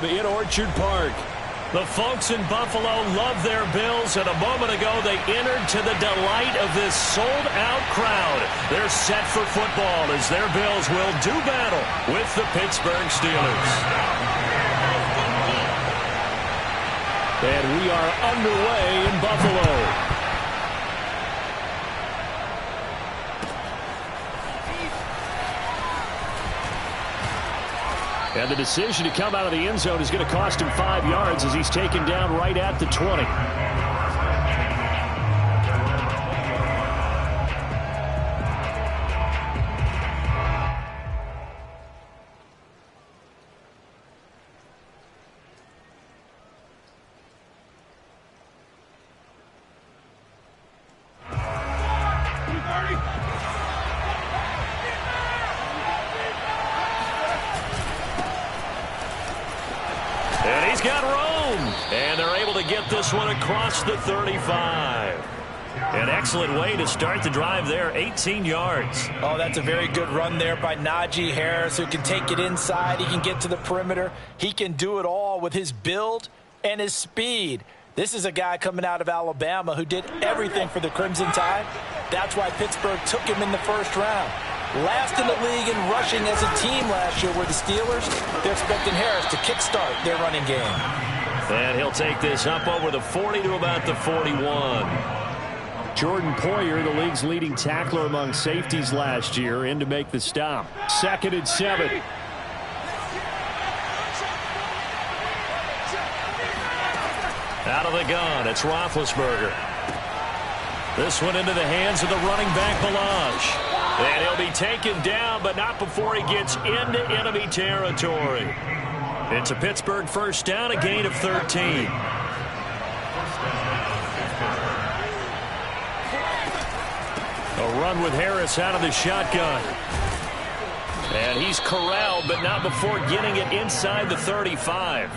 In Orchard Park. The folks in Buffalo love their Bills, and a moment ago they entered to the delight of this sold-out crowd. They're set for football as their Bills will do battle with the Pittsburgh Steelers. And we are underway in Buffalo. And the decision to come out of the end zone is going to cost him 5 yards as he's taken down right at the 20. And he's got room. And they're able to get this one across the 35. An excellent way to start the drive there, 18 yards. Oh, that's a very good run there by Najee Harris, who can take it inside. He can get to the perimeter. He can do it all with his build and his speed. This is a guy coming out of Alabama who did everything for the Crimson Tide. That's why Pittsburgh took him in the first round. Last in the league in rushing as a team last year were the Steelers. They're expecting Harris to kickstart their running game. And he'll take this up over the 40 to about the 41. Jordan Poyer, the league's leading tackler among safeties last year, in to make the stop. 2nd and 7. Out of the gun, it's Roethlisberger. This one into the hands of the running back, Ballage. And he'll be taken down, but not before he gets into enemy territory. It's a Pittsburgh first down, a gain of 13. A run with Harris out of the shotgun. And he's corralled, but not before getting it inside the 35.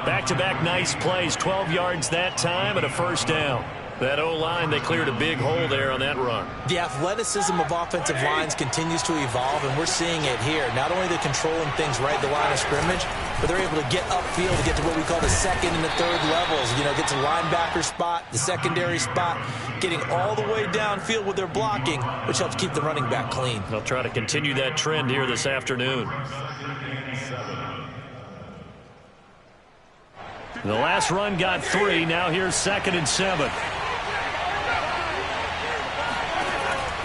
Back-to-back nice plays, 12 yards that time and a first down. That O-line, they cleared a big hole there on that run. The athleticism of offensive lines continues to evolve, and we're seeing it here. Not only they're controlling things right at the line of scrimmage, but they're able to get upfield to get to what we call the second and the third levels. You know, get to the linebacker spot, the secondary spot, getting all the way downfield with their blocking, which helps keep the running back clean. They'll try to continue that trend here this afternoon. The last run got 3. Now here's 2nd and 7.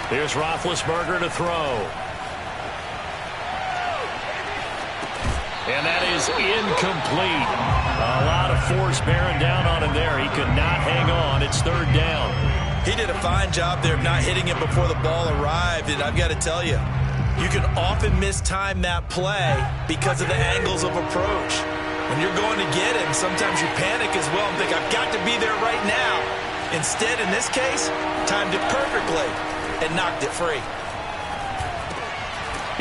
Here's Roethlisberger to throw. And that is incomplete. A lot of force bearing down on him there. He could not hang on. It's 3rd down. He did a fine job there of not hitting it before the ball arrived. And I've got to tell you, you can often mistime that play because of the angles of approach. When you're going to get him, sometimes you panic as well and think, I've got to be there right now. Instead, in this case, timed it perfectly and knocked it free.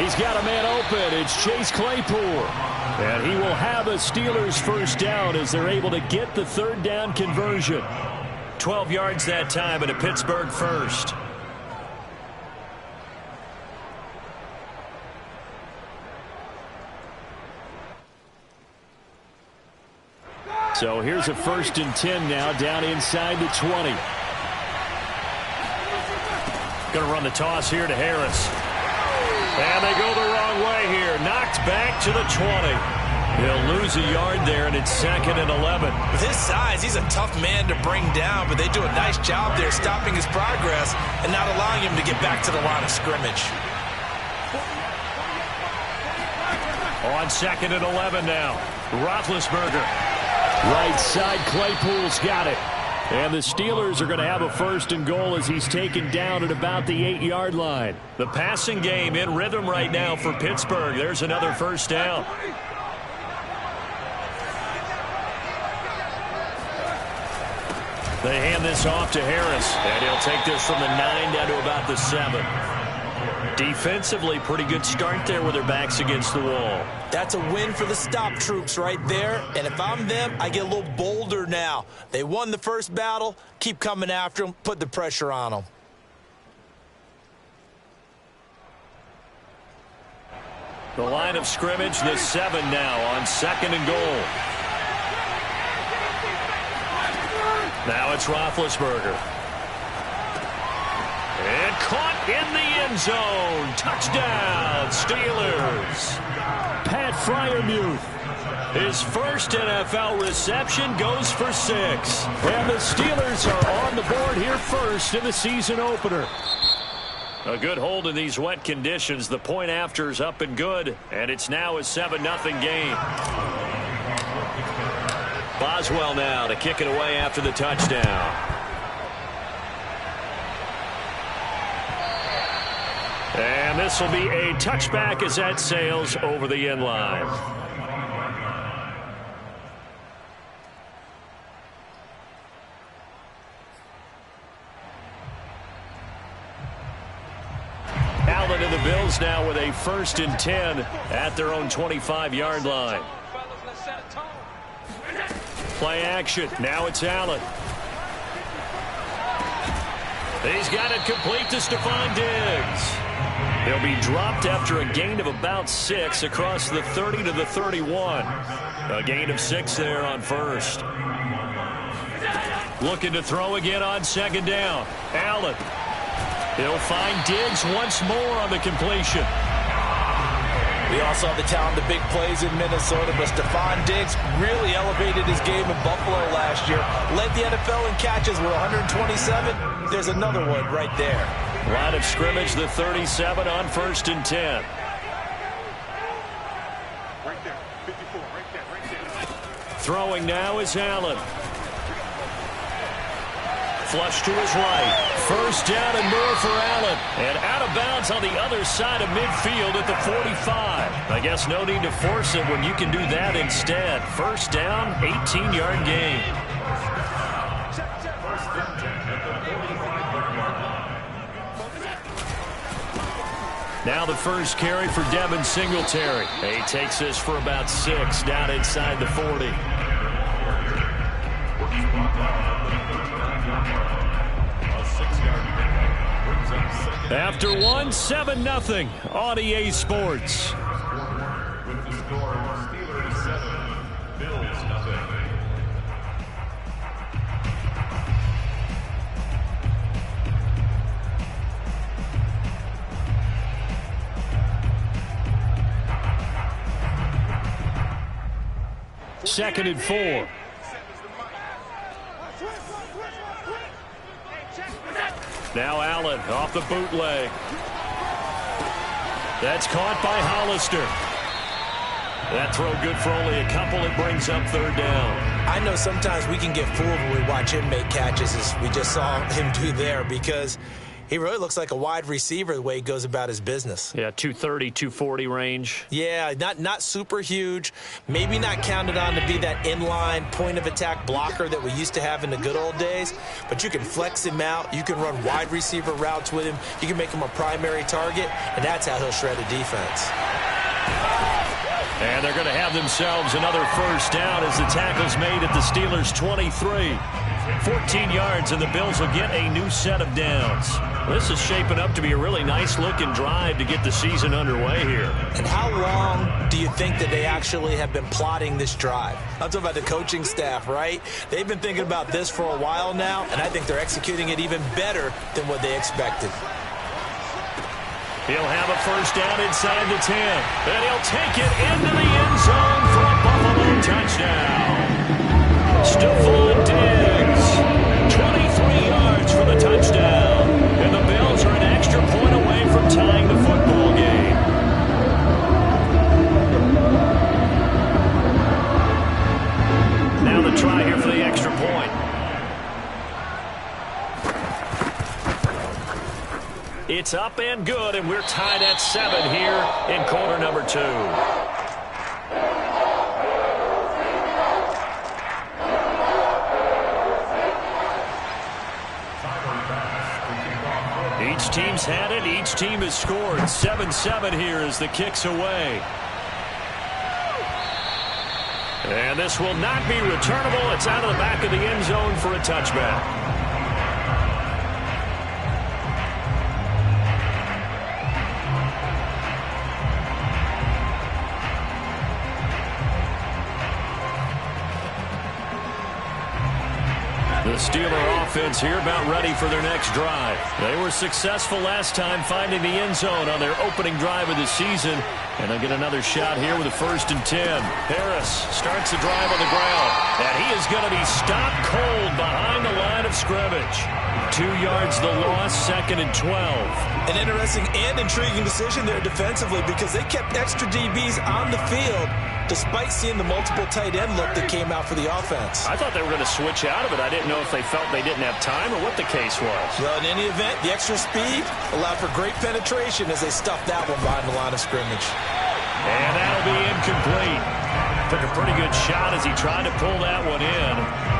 He's got a man open. It's Chase Claypool. And he will have a Steelers first down as they're able to get the 3rd down conversion. 12 yards that time and a Pittsburgh first. So here's a 1st and 10 now down inside the 20. Going to run the toss here to Harris. And they go the wrong way here. Knocked back to the 20. They'll lose a yard there, and it's 2nd and 11. With his size, he's a tough man to bring down, but they do a nice job there stopping his progress and not allowing him to get back to the line of scrimmage. On 2nd and 11 now. Roethlisberger. Right side, Claypool's got it. And the Steelers are going to have a 1st and goal as he's taken down at about the 8-yard line. The passing game in rhythm right now for Pittsburgh. There's another first down. They hand this off to Harris. And he'll take this from the 9 down to about the 7. Defensively, pretty good start there with their backs against the wall. That's a win for the stop troops right there. And if I'm them, I get a little bolder now. They won the first battle. Keep coming after them. Put the pressure on them. The line of scrimmage, the 7 now on 2nd and goal. Now it's Roethlisberger. And caught in the end zone. Touchdown, Steelers. Pat Freiermuth. His first NFL reception goes for 6. And the Steelers are on the board here first in the season opener. A good hold in these wet conditions. The point after is up and good. And it's now a 7-0 game. Boswell now to kick it away after the touchdown. And this will be a touchback as that sails over the end line. Allen and the Bills now with a 1st and 10 at their own 25-yard line. Play action. Now it's Allen. He's got it complete to Stephon Diggs. He'll be dropped after a gain of about 6 across the 30 to the 31. A gain of 6 there on 1st. Looking to throw again on 2nd down. Allen. He'll find Diggs once more on the completion. We all saw the talent, the big plays in Minnesota, but Stephon Diggs really elevated his game in Buffalo last year. Led the NFL in catches with 127. There's another one right there. Line of scrimmage, the 37 on 1st and 10. Right there, 54, right there. Throwing now is Allen. Flush to his right. 1st down and more for Allen. And out of bounds on the other side of midfield at the 45. I guess no need to force it when you can do that instead. 1st down, 18-yard gain. Now the first carry for Devin Singletary. He takes this for about 6 down inside the 40. After one, 7-0 on EA Sports. With the score, Steelers 7, Bills 0. Second and 4. Now Allen off the bootleg. That's caught by Hollister. That throw good for only a couple. It brings up 3rd down. I know sometimes we can get fooled when we watch him make catches, as we just saw him do there, because he really looks like a wide receiver the way he goes about his business. Yeah, 230, 240 range. Yeah, not super huge. Maybe not counted on to be that inline point-of-attack blocker that we used to have in the good old days. But you can flex him out. You can run wide receiver routes with him. You can make him a primary target, and that's how he'll shred a defense. And they're going to have themselves another 1st down as the tackle's made at the Steelers' 23. 14 yards, and the Bills will get a new set of downs. This is shaping up to be a really nice-looking drive to get the season underway here. And how long do you think that they actually have been plotting this drive? I'm talking about the coaching staff, right? They've been thinking about this for a while now, and I think they're executing it even better than what they expected. He'll have a 1st down inside the 10. And he'll take it into the end zone for a Buffalo touchdown. Stephon Diggs, 23 yards for the touchdown. And the Bills are an extra point away from tying the football game. Now the try here for the extra point. It's up and good, and we're tied at 7 here in quarter number 2. Each team's had it. Each team has scored. 7-7 here as the kick's away. And this will not be returnable. It's out of the back of the end zone for a touchback. The Steeler offense here about ready for their next drive. They were successful last time finding the end zone on their opening drive of the season. And they'll get another shot here with a 1st and 10. Harris starts the drive on the ground. And he is going to be stopped cold behind the line of scrimmage. 2 yards the loss, 2nd and 12. An interesting and intriguing decision there defensively because they kept extra DBs on the field despite seeing the multiple tight end look that came out for the offense. I thought they were going to switch out of it. I didn't know if they felt they didn't have time or what the case was. Well, in any event, the extra speed allowed for great penetration as they stuffed that one behind the line of scrimmage. And that'll be incomplete. Took a pretty good shot as he tried to pull that one in.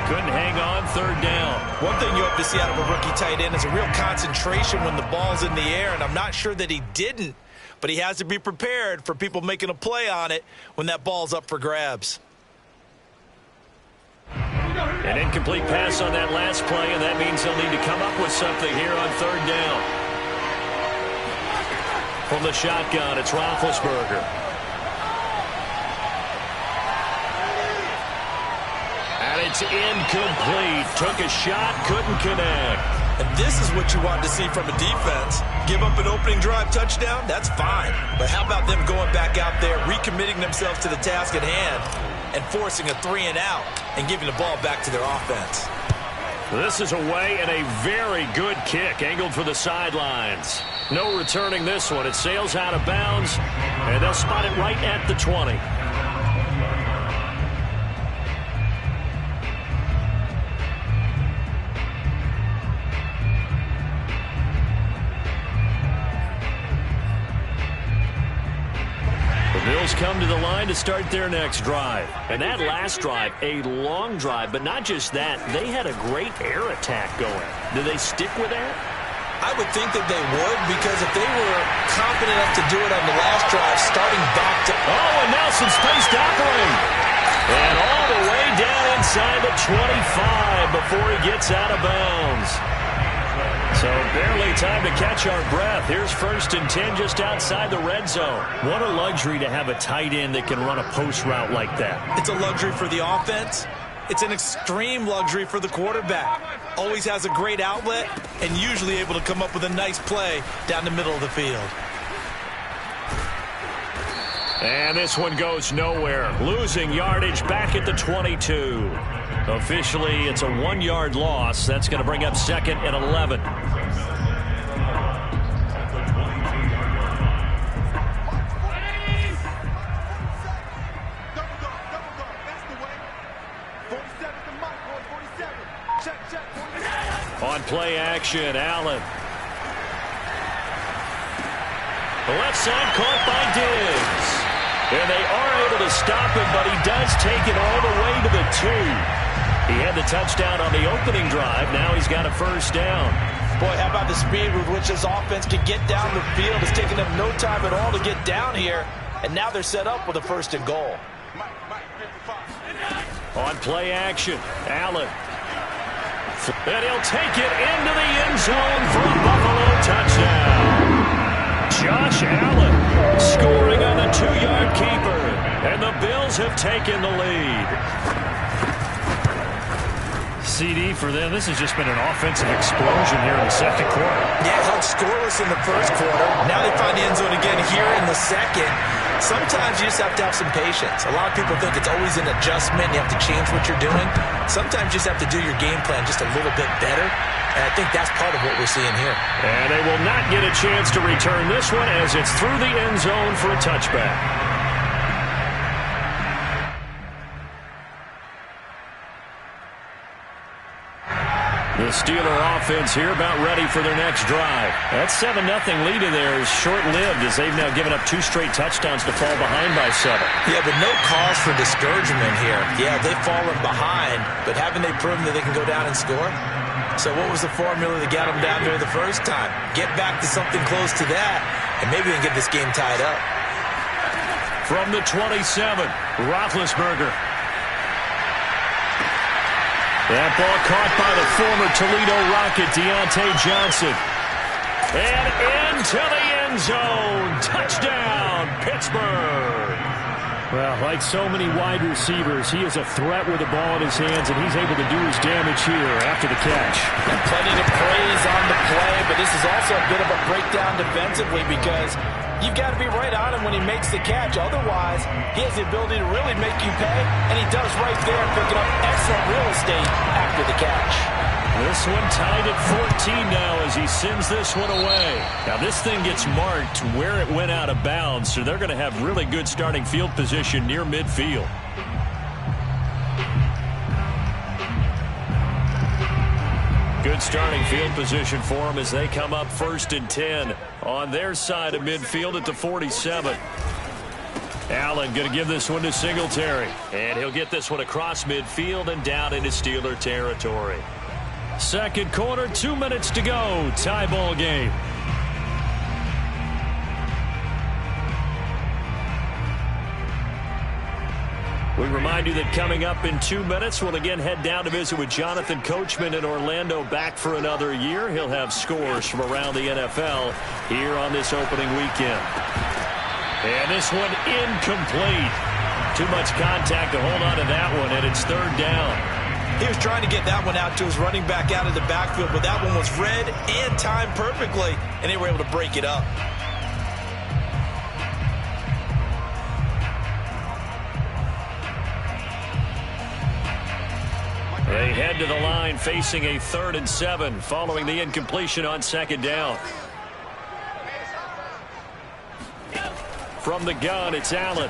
Couldn't hang on, 3rd down. One thing you hope to see out of a rookie tight end is a real concentration when the ball's in the air, and I'm not sure that he didn't. But he has to be prepared for people making a play on it when that ball's up for grabs. An incomplete pass on that last play, and that means he'll need to come up with something here on 3rd down. From the shotgun, it's Roethlisberger. And it's incomplete. Took a shot, couldn't connect. And this is what you want to see from a defense. Give up an opening drive touchdown, that's fine. But how about them going back out there, recommitting themselves to the task at hand, and forcing a 3-and-out and giving the ball back to their offense. This is away and a very good kick, angled for the sidelines. No returning this one. It sails out of bounds, and they'll spot it right at the 20. Bills come to the line to start their next drive. And that last drive, a long drive, but not just that. They had a great air attack going. Do they stick with that? I would think that they would, because if they were confident enough to do it on the last drive, starting back to... Oh, and Nelson spaced Appling. And all the way down inside the 25 before he gets out of bounds. So barely time to catch our breath. Here's 1st and 10 just outside the red zone. What a luxury to have a tight end that can run a post route like that. It's a luxury for the offense. It's an extreme luxury for the quarterback. Always has a great outlet and usually able to come up with a nice play down the middle of the field. And this one goes nowhere. Losing yardage back at the 22. Officially, it's a 1-yard loss. That's going to bring up 2nd and 11. On play action, Allen. The left side caught by Diggs. And they are able to stop him, but he does take it all the way to the 2. He had the touchdown on the opening drive. Now he's got a 1st down. Boy, how about the speed with which this offense can get down the field? It's taken them no time at all to get down here. And now they're set up with a 1st and goal. On play action, Allen. And he'll take it into the end zone for a Buffalo touchdown. Josh Allen scoring on the 2-yard keeper. And the Bills have taken the lead. CD for them. This has just been an offensive explosion here in the 2nd quarter. Yeah, held scoreless in the 1st quarter. Now they find the end zone again here in the 2nd. Sometimes you just have to have some patience. A lot of people think it's always an adjustment. You have to change what you're doing. Sometimes you just have to do your game plan just a little bit better. And I think that's part of what we're seeing here. And they will not get a chance to return this one as it's through the end zone for a touchback. The Steeler offense here about ready for their next drive. That 7-0 lead in there is short-lived as they've now given up 2 straight touchdowns to fall behind by 7. Yeah, but no cause for discouragement here. Yeah, they've fallen behind, but haven't they proven that they can go down and score? So what was the formula that got them down there the first time? Get back to something close to that, and maybe they can get this game tied up. From the 27, Roethlisberger. That ball caught by the former Toledo Rocket, Deontay Johnson. And into the end zone. Touchdown, Pittsburgh. Well, like so many wide receivers, he is a threat with the ball in his hands, and he's able to do his damage here after the catch. And plenty to praise on the play, but this is also a bit of a breakdown defensively because you've got to be right on him when he makes the catch. Otherwise, he has the ability to really make you pay, and he does right there, picking up excellent real estate after the catch. This one tied at 14 now as he sends this one away. Now this thing gets marked where it went out of bounds, so they're going to have really good starting field position near midfield. Good starting field position for them as they come up 1st and 10 on their side of midfield at the 47. Allen going to give this one to Singletary, and he'll get this one across midfield and down into Steeler territory. Second quarter, 2 minutes to go. Tie ball game. We remind you that coming up in 2 minutes, we'll again head down to visit with Jonathan Coachman in Orlando, back for another year. He'll have scores from around the NFL here on this opening weekend. And this one incomplete. Too much contact to hold on to that one, and it's 3rd down. He was trying to get that one out to his running back out of the backfield, but that one was read and timed perfectly, and they were able to break it up. They head to the line facing a 3rd and 7 following the incompletion on 2nd down. From the gun, it's Allen.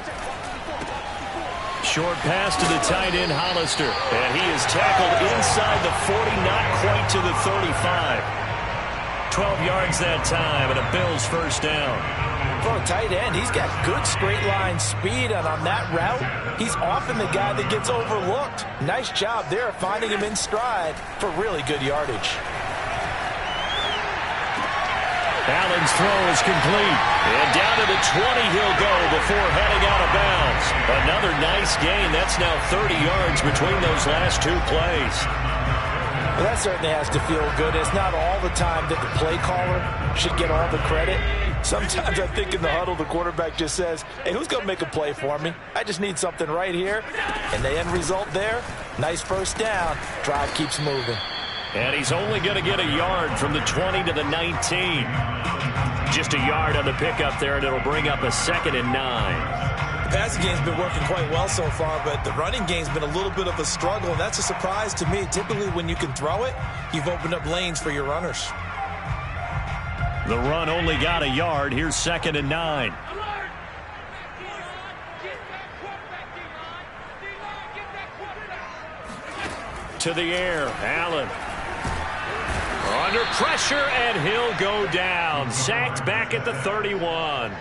Short pass to the tight end, Hollister. And he is tackled inside the 40, not quite to the 35. 12 yards that time, and a Bills 1st down. For a tight end, he's got good straight line speed, and on that route, he's often the guy that gets overlooked. Nice job there finding him in stride for really good yardage. Allen's throw is complete. And down to the 20 he'll go before heading out of bounds. Another nice gain. That's now 30 yards between those last 2 plays. Well, that certainly has to feel good. It's not all the time that the play caller should get all the credit. Sometimes I think in the huddle, the quarterback just says, hey, who's going to make a play for me? I just need something right here. And the end result there, nice 1st down. Drive keeps moving. And he's only going to get a yard from the 20 to the 19. Just a yard on the pickup there, and it'll bring up a 2nd and 9. The passing game's been working quite well so far, but the running game's been a little bit of a struggle, and that's a surprise to me. Typically, when you can throw it, you've opened up lanes for your runners. The run only got a yard. Here's 2nd and 9. To the air, Allen. Under pressure, and he'll go down. Sacked back at the 31.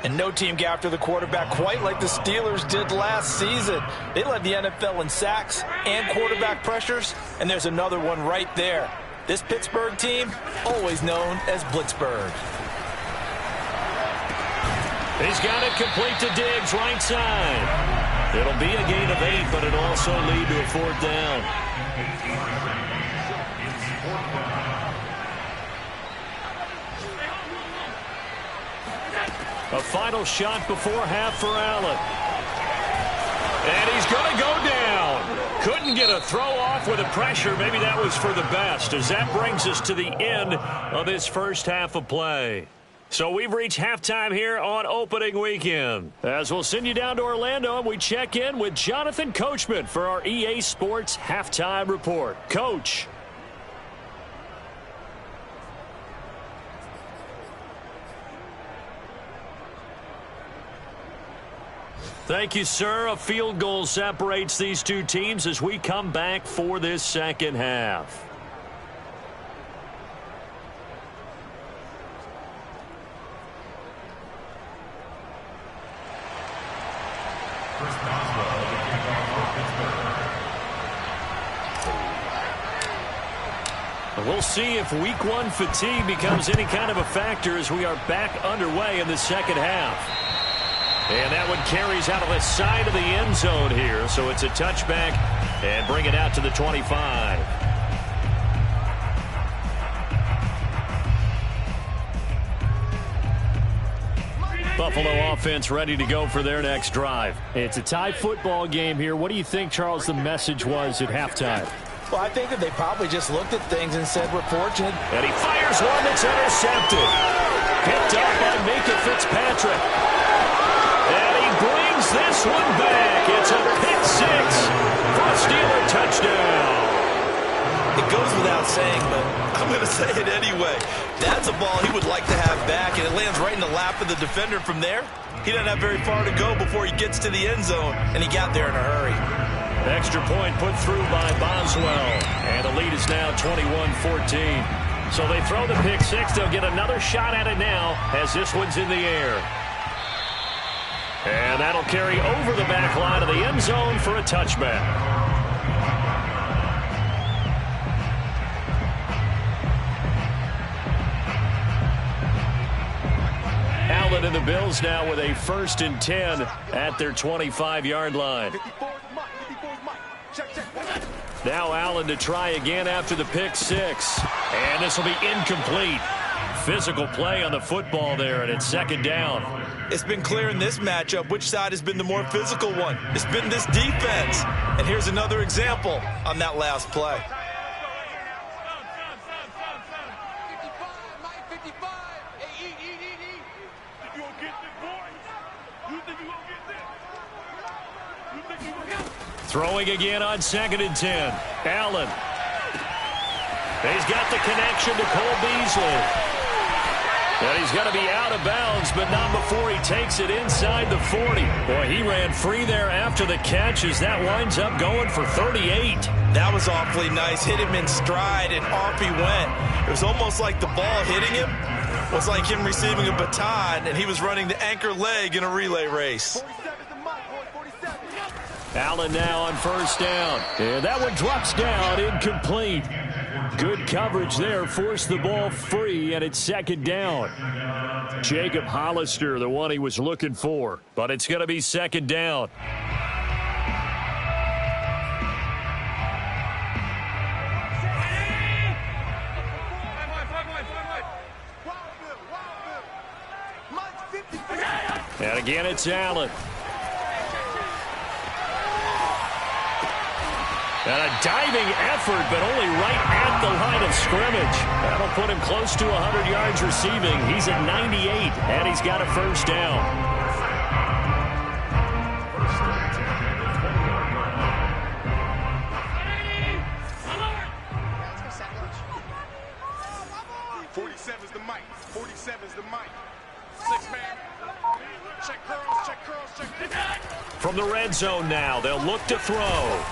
And no team got after the quarterback quite like the Steelers did last season. They led the NFL in sacks and quarterback pressures, and there's another one right there. This Pittsburgh team, always known as Blitzburgh. He's got it complete to Diggs, right side. It'll be a gain of 8, but it'll also lead to a 4th down. A final shot before half for Allen. And he's going to go down. Couldn't get a throw off with the pressure. Maybe that was for the best, as that brings us to the end of this 1st half of play. So we've reached halftime here on opening weekend. As we'll send you down to Orlando, and we check in with Jonathan Coachman for our EA Sports Halftime Report. Coach. Thank you, sir. A field goal separates these 2 teams as we come back for this 2nd half. We'll see if week 1 fatigue becomes any kind of a factor as we are back underway in the 2nd half. And that one carries out of the side of the end zone here. So it's a touchback and bring it out to the 25. Buffalo offense ready to go for their next drive. It's a tie football game here. What do you think, Charles, the message was at halftime? Well, I think that they probably just looked at things and said, we're fortunate. And he fires one that's intercepted. Picked up by Minka Fitzpatrick. And he brings this one back. It's a pick six for a Steeler touchdown. It goes without saying, but I'm going to say it anyway. That's a ball he would like to have back, and it lands right in the lap of the defender from there. He doesn't have very far to go before he gets to the end zone, and he got there in a hurry. Extra point put through by Boswell, and the lead is now 21-14. So they throw the pick six. They'll get another shot at it now as this one's in the air. And that'll carry over the back line of the end zone for a touchback. Allen and the Bills now with a 1st and 10 at their 25-yard line. Now Allen to try again after the pick six. And this will be incomplete. Physical play on the football there, and it's 2nd down. It's been clear in this matchup which side has been the more physical one. It's been this defense. And here's another example on that last play. Throwing again on 2nd and 10. Allen. He's got the connection to Cole Beasley. And he's going to be out of bounds, but not before he takes it inside the 40. Boy, he ran free there after the catch as that winds up going for 38. That was awfully nice. Hit him in stride, and off he went. It was almost like the ball hitting him was like him receiving a baton, and he was running the anchor leg in a relay race. Allen now on 1st down. And that one drops down, incomplete. Good coverage there, forced the ball free, and it's 2nd down. Jacob Hollister, the one he was looking for, but it's going to be 2nd down. And again, it's Allen. And a diving effort, but only right at the line of scrimmage. That'll put him close to 100 yards receiving. He's at 98, and he's got a 1st down. Is the mic. 47 is the mic. 6-man. Check curls, check curls, check. From the red zone now, they'll look to throw.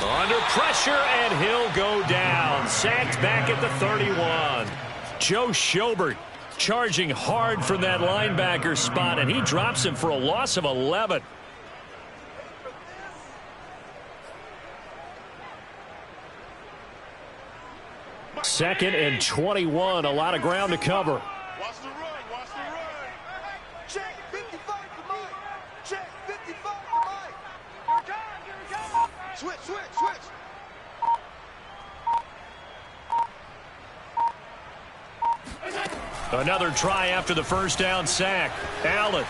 Under pressure, and he'll go down. Sacked back at the 31. Joe Schobert charging hard from that linebacker spot, and he drops him for a loss of 11. Second and 21, a lot of ground to cover. Watch the run, watch the run. Check 55 for Mike. Check 55 for Mike. Here we go. Switch, switch, switch. Another try after the 1st down sack. Allen.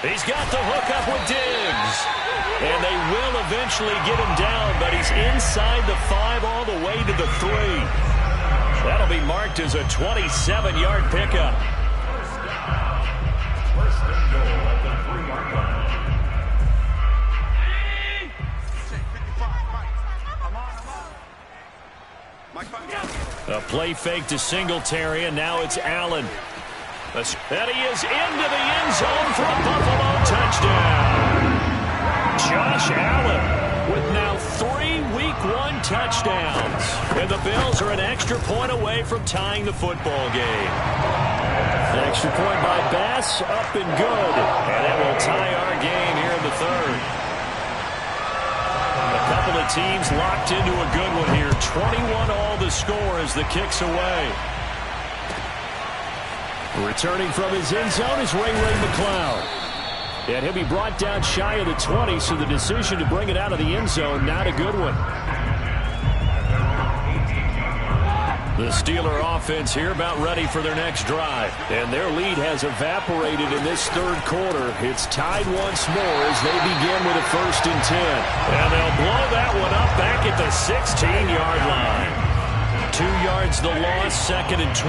He's got the hook up with Diggs. And they will eventually get him down, but he's inside the 5 all the way to the 3. That'll be marked as a 27-yard pickup. First and goal at the 3-yard line. A play fake to Singletary, and now it's Allen. And he is into the end zone for a Buffalo touchdown. Josh Allen with now 3 Week 1 touchdowns. And the Bills are an extra point away from tying the football game. An extra point by Bass, up and good. And that will tie our game here in the 3rd. A couple of teams locked into a good one here. 21 all the score as the kick's away. Returning from his end zone is Ray McCloud. And he'll be brought down shy of the 20, so the decision to bring it out of the end zone, not a good one. The Steeler offense here about ready for their next drive. And their lead has evaporated in this third quarter. It's tied once more as they begin with a 1st and 10. And they'll blow that one up back at the 16-yard line. 2 yards the loss, 2nd and 12.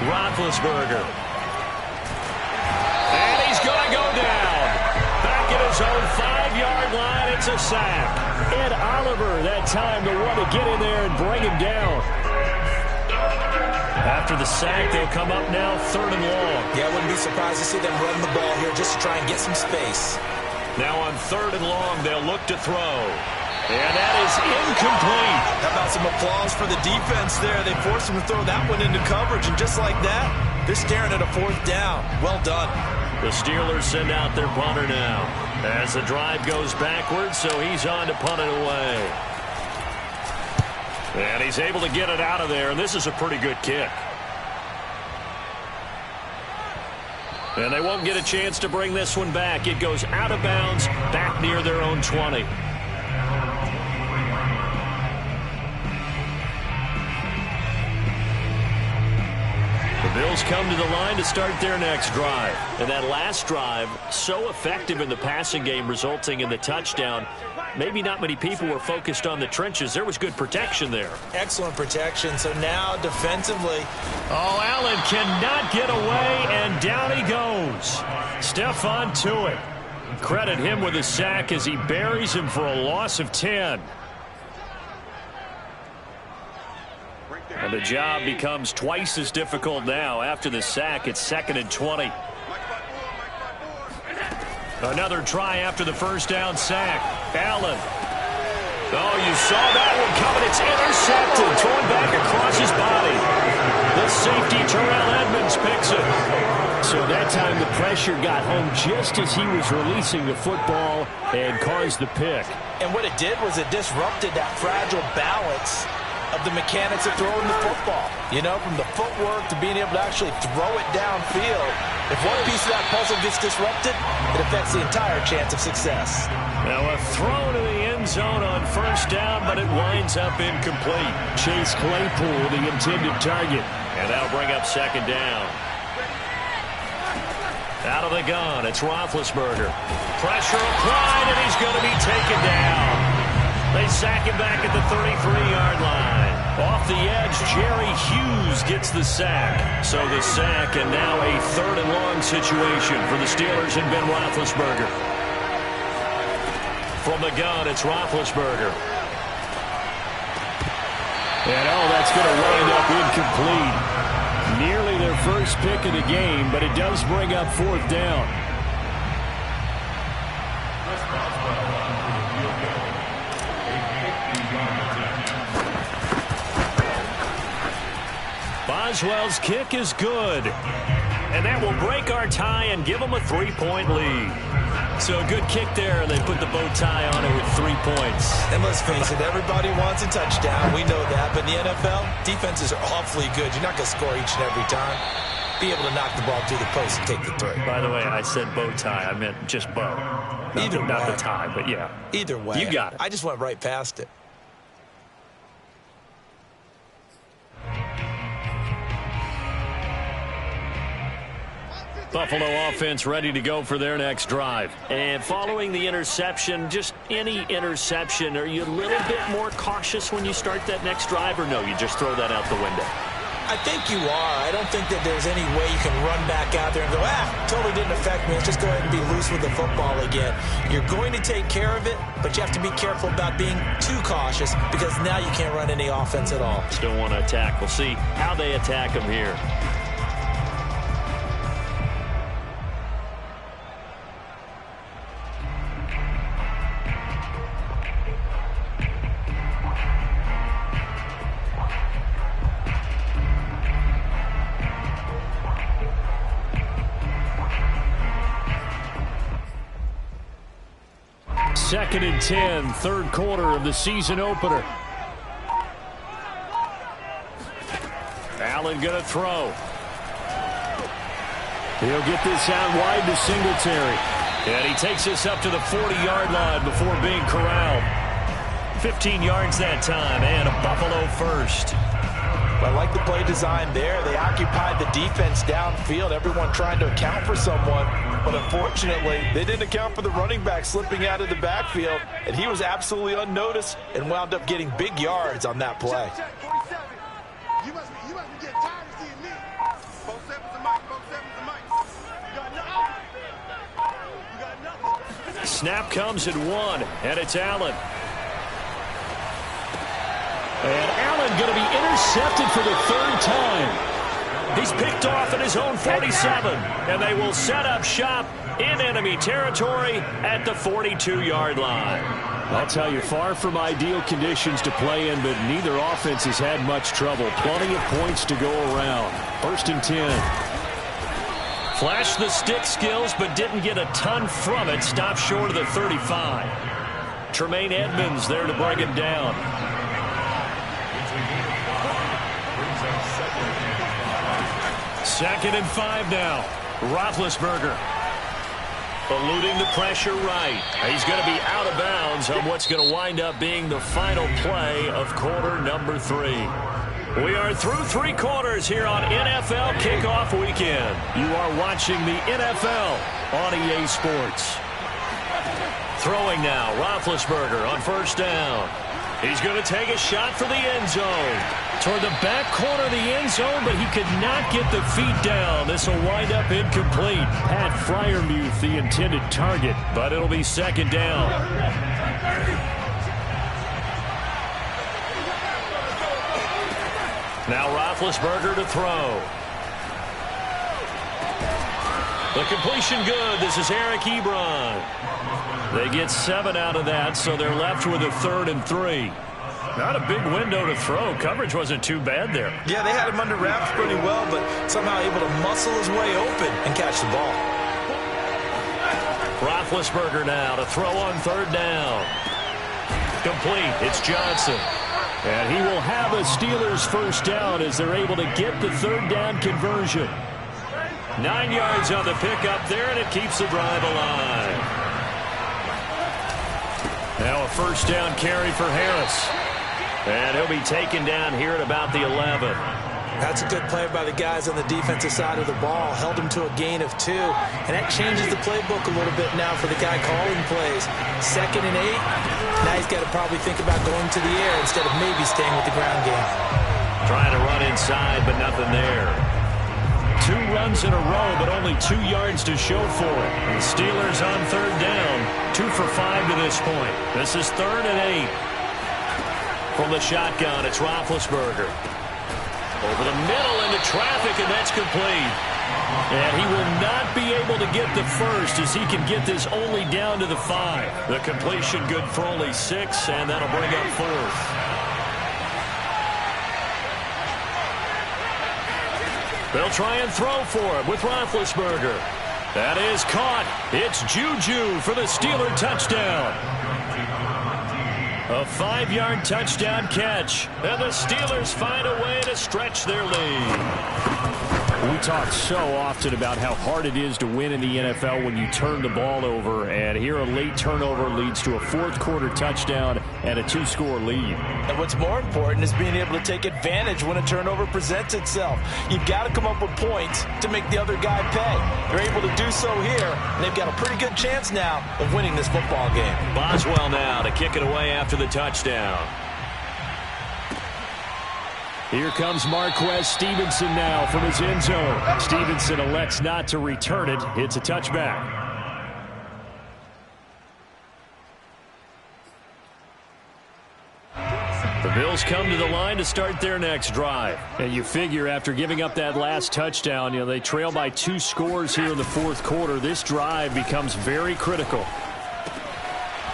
Roethlisberger. And he's going to go down. Back at his own 5-yard line, it's a sack. Ed Oliver that time the one to get in there and bring him down. After the sack, they'll come up now 3rd and long. Yeah, I wouldn't be surprised to see them run the ball here just to try and get some space. Now on 3rd and long, they'll look to throw. And that is incomplete. How about some applause for the defense there? They forced him to throw that one into coverage, and just like that, they're staring at a 4th down. Well done. The Steelers send out their punter now as the drive goes backwards, so he's on to punt it away. And he's able to get it out of there, and this is a pretty good kick. And they won't get a chance to bring this one back. It goes out of bounds, back near their own 20. Bills come to the line to start their next drive. And that last drive, so effective in the passing game, resulting in the touchdown. Maybe not many people were focused on the trenches. There was good protection there. Excellent protection. So now defensively. Oh, Allen cannot get away, and down he goes. Stephon Tuitt. Credit him with a sack as he buries him for a loss of 10. And the job becomes twice as difficult now. After the sack, it's 2nd and 20. Another try after the 1st down sack. Allen. Oh, you saw that one coming. It's intercepted. Thrown back across his body. The safety, Terrell Edmonds, picks it. So that time the pressure got home just as he was releasing the football and caused the pick. And what it did was it disrupted that fragile balance of the mechanics of throwing the football. You know, from the footwork to being able to actually throw it downfield. If one piece of that puzzle gets disrupted, it affects the entire chance of success. Now a throw to the end zone on 1st down, but it winds up incomplete. Chase Claypool, the intended target. And that'll bring up 2nd down. Out of the gun, it's Roethlisberger. Pressure applied, and he's going to be taken down. They sack him back at the 33-yard line. Off the edge, Jerry Hughes gets the sack. So the sack, and now a 3rd and long situation for the Steelers and Ben Roethlisberger. From the gun, it's Roethlisberger. And oh, that's going to wind up incomplete. Nearly their first pick of the game, but it does bring up 4th down. Boswell's kick is good. And that will break our tie and give them a 3-point lead. So a good kick there, and they put the bow tie on it with 3 points. And let's face it, everybody wants a touchdown. We know that. But in the NFL, defenses are awfully good. You're not going to score each and every time. Be able to knock the ball through the post and take the three. By the way, I said bow tie. I meant just bow. Not the tie, but yeah. Either way. You got it. I just went right past it. Buffalo offense ready to go for their next drive. And following the interception, just any interception, are you a little bit more cautious when you start that next drive, or no, you just throw that out the window? I think you are. I don't think that there's any way you can run back out there and go, totally didn't affect me. Let's just go ahead and be loose with the football again. You're going to take care of it, but you have to be careful about being too cautious because now you can't run any offense at all. Still want to attack. We'll see how they attack them here. Second and 10, third quarter of the season opener. Allen going to throw. He'll get this out wide to Singletary. And he takes this up to the 40-yard line before being corralled. 15 yards that time, and a Buffalo first. I like the play design there. They occupied the defense downfield, everyone trying to account for someone. But unfortunately, they didn't account for the running back slipping out of the backfield, and he was absolutely unnoticed and wound up getting big yards on that play. Check, 47. You must be getting tired of seeing me. Both sevens and Mike, both sevens and Mike. You got nothing. You got nothing. Snap comes at 1, and it's Allen. And Allen going to be intercepted for the 3rd time. He's picked off at his own 47, and they will set up shop in enemy territory at the 42-yard line. I'll tell you, far from ideal conditions to play in, but neither offense has had much trouble. Plenty of points to go around. 1st and 10. Flashed the stick skills, but didn't get a ton from it. Stopped short of the 35. Tremaine Edmonds there to bring him down. 2nd and 5 now. Roethlisberger eluding the pressure right. He's going to be out of bounds on what's going to wind up being the final play of quarter number 3. We are through 3 quarters here on NFL Kickoff Weekend. You are watching the NFL on EA Sports. Throwing now, Roethlisberger on 1st down. He's going to take a shot for the end zone. Toward the back corner of the end zone, but he could not get the feet down. This will wind up incomplete. Pat Freiermuth, the intended target, but it'll be 2nd down. Now Roethlisberger to throw. The completion good. This is Eric Ebron. They get 7 out of that, so they're left with a 3rd and 3. Not a big window to throw. Coverage wasn't too bad there. Yeah, they had him under wraps pretty well, but somehow able to muscle his way open and catch the ball. Roethlisberger now to throw on 3rd down. Complete. It's Johnson. And he will have a Steelers 1st down as they're able to get the 3rd down conversion. 9 yards on the pickup there, and it keeps the drive alive. Now a 1st down carry for Harris. And he'll be taken down here at about the 11. That's a good play by the guys on the defensive side of the ball. Held him to a gain of 2. And that changes the playbook a little bit now for the guy calling plays. 2nd and 8. Now he's got to probably think about going to the air instead of maybe staying with the ground game. Trying to run inside, but nothing there. 2 runs in a row, but only 2 yards to show for it. And the Steelers on 3rd down. 2 for 5 to this point. This is 3rd and 8. From the shotgun, it's Roethlisberger. Over the middle into traffic, and that's complete. And he will not be able to get the 1st as he can get this only down to the 5. The completion good for only 6, and that'll bring up 4th. They'll try and throw for it with Roethlisberger. That is caught. It's Juju for the Steeler touchdown. A 5-yard touchdown catch, and the Steelers find a way to stretch their lead. We talk so often about how hard it is to win in the NFL when you turn the ball over, and here a late turnover leads to a 4th quarter touchdown and a 2-score lead. And what's more important is being able to take advantage when a turnover presents itself. You've got to come up with points to make the other guy pay. They're able to do so here, and they've got a pretty good chance now of winning this football game. Boswell now to kick it away after the touchdown. Here comes Marquez Stevenson now from his end zone. Stevenson elects not to return it. It's a touchback. The Bills come to the line to start their next drive. And you figure after giving up that last touchdown, they trail by 2 scores here in the 4th quarter. This drive becomes very critical.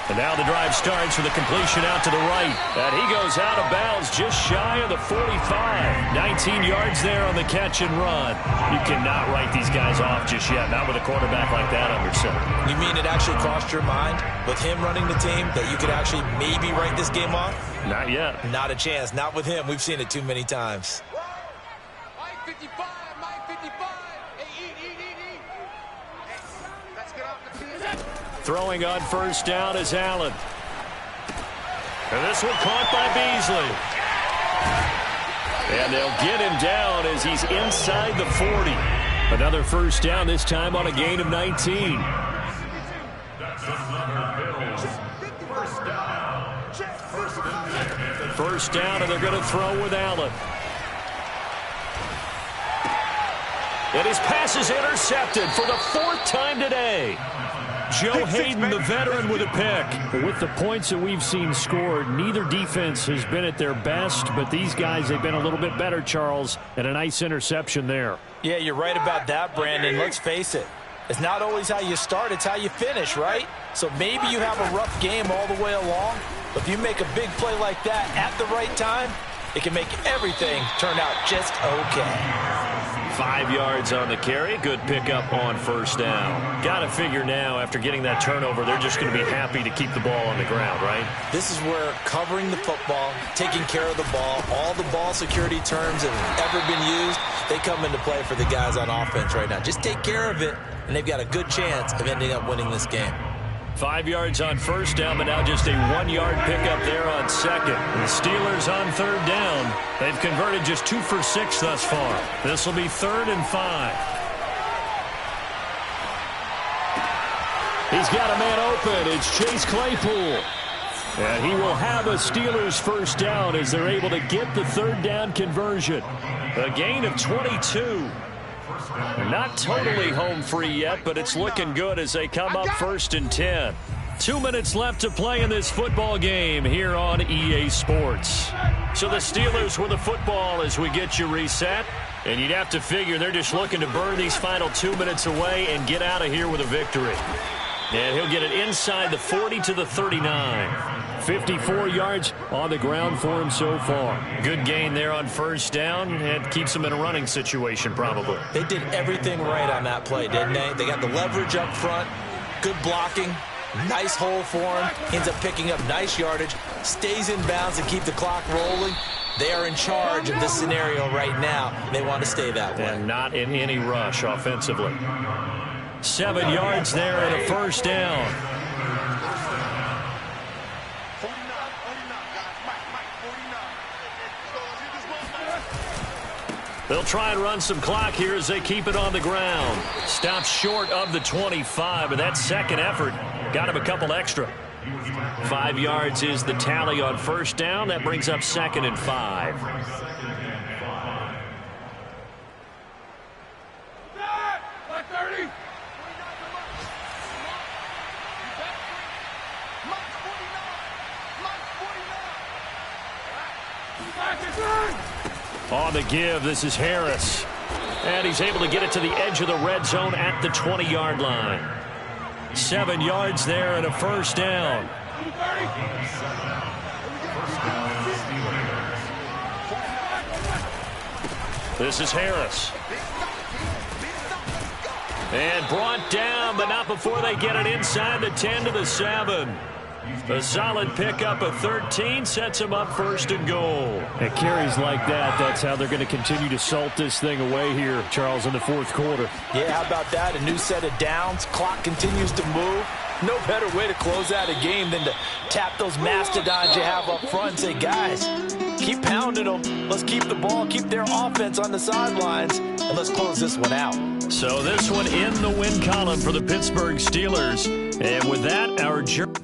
And now the drive starts with a completion out to the right. And he goes out of bounds just shy of the 45. 19 yards there on the catch and run. You cannot write these guys off just yet, not with a quarterback like that under center. You mean it actually crossed your mind with him running the team that you could actually maybe write this game off? Not yet. Not a chance. Not with him. We've seen it too many times. Mike 55, Mike 55. Hey, eat. Let's get off the field. Throwing on 1st down is Allen. And this one caught by Beasley. And they'll get him down as he's inside the 40. Another first down, this time on a gain of 19. First down, and they're going to throw with Allen. And his pass is intercepted for the 4th time today. Joe Hayden, the veteran, with a pick. With the points that we've seen scored, neither defense has been at their best, but these guys, they've been a little bit better, Charles, and a nice interception there. Yeah, you're right about that, Brandon. Let's face it. It's not always how you start, it's how you finish, right? So maybe you have a rough game all the way along, but if you make a big play like that at the right time, it can make everything turn out just okay. 5 yards on the carry. Good pickup on first down. Got to figure now, after getting that turnover, they're just going to be happy to keep the ball on the ground, right? This is where covering the football, taking care of the ball, all the ball security terms that have ever been used, they come into play for the guys on offense right now. Just take care of it, and they've got a good chance of ending up winning this game. 5 yards on first down, but now just a 1-yard pickup there on second. The Steelers on third down. They've converted just 2 for 6 thus far. This will be 3rd and 5. He's got a man open. It's Chase Claypool. And he will have a Steelers first down as they're able to get the 3rd down conversion. A gain of 22. Not totally home free yet, but it's looking good as they come up 1st and 10. 2 minutes left to play in this football game here on EA Sports. So the Steelers with the football as we get you reset. And you'd have to figure they're just looking to burn these final 2 minutes away and get out of here with a victory. And he'll get it inside the 40 to the 39. 54 yards on the ground for him so far. Good gain there on first down, and keeps him in a running situation probably. They did everything right on that play, didn't they? They got the leverage up front, good blocking, nice hole for him, ends up picking up nice yardage, stays in bounds to keep the clock rolling. They are in charge of this scenario right now. They want to stay that way. And not in any rush offensively. 7 yards there and a first down. They'll try and run some clock here as they keep it on the ground. Stops short of the 25, but that second effort got him a couple extra. 5 yards is the tally on first down. That brings up 2nd and 5. On the give, this is Harris. And he's able to get it to the edge of the red zone at the 20-yard line. 7 yards there and a first down. This is Harris. And brought down, but not before they get it inside the 10 to the 7. A solid pickup of 13 sets him up 1st and goal. And carries like that, that's how they're going to continue to salt this thing away here, Charles, in the 4th quarter. Yeah, how about that? A new set of downs. Clock continues to move. No better way to close out a game than to tap those mastodons you have up front and say, guys, keep pounding them. Let's keep the ball, keep their offense on the sidelines, and let's close this one out. So this one in the win column for the Pittsburgh Steelers. And with that, our journey.